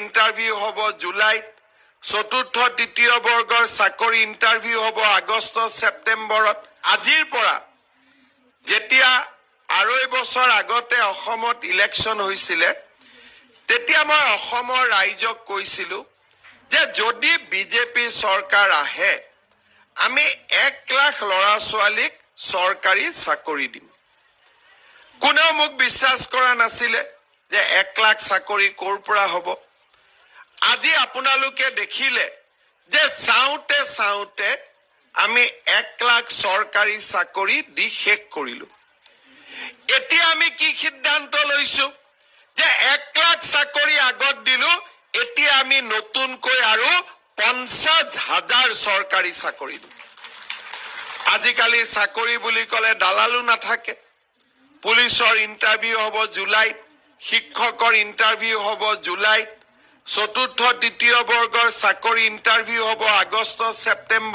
Interview হ'ব জুলাইত, চতুৰ্থ তৃতীয় বৰ্গৰ চাকৰি ইণ্টাৰভিউ হ'ব আগষ্ট ছেপ্টেম্বৰত। আজিৰ পৰা যেতিয়া 2.5 বছৰ আগতে অসমত ইলেকশ্যন হৈছিলে, তেতিয়া মই অসমৰ ৰাইজক কৈছিলোঁ যে যদি বিজেপি চৰকাৰ আহে আমি 1 লাখ ল'ৰা ছোৱালীক চৰকাৰী চাকৰি দিম। কোনেও মোক বিশ্বাস কৰা নাছিলে যে 1 লাখ চাকৰি ক'ৰ পৰা হ'ব। আজি আপোনালোকে দেখিলে যে চাওঁতে চাওঁতে আমি 1 লাখ চৰকাৰী চাকৰি দি শেষ কৰিলোঁ। এতিয়া আমি কি সিদ্ধান্ত লৈছোঁ যে 1 লাখ চাকৰি আগত দিলোঁ, এতিয়া আমি নতুনকৈ আৰু 50,000 চৰকাৰী চাকৰি দিম। আজিকালি চাকৰি বুলি ক'লে দালালো নাথাকে। পুলিচৰ ইণ্টাৰভিউ হ'ব জুলাইত, শিক্ষকৰ ইণ্টাৰভিউ হ'ব জুলাইত, চতুৰ্থ তৃতীয় বৰ্গৰ চাকৰি ইণ্টাৰভিউ হ'ব আগষ্ট ছেপ্টেম্বৰ।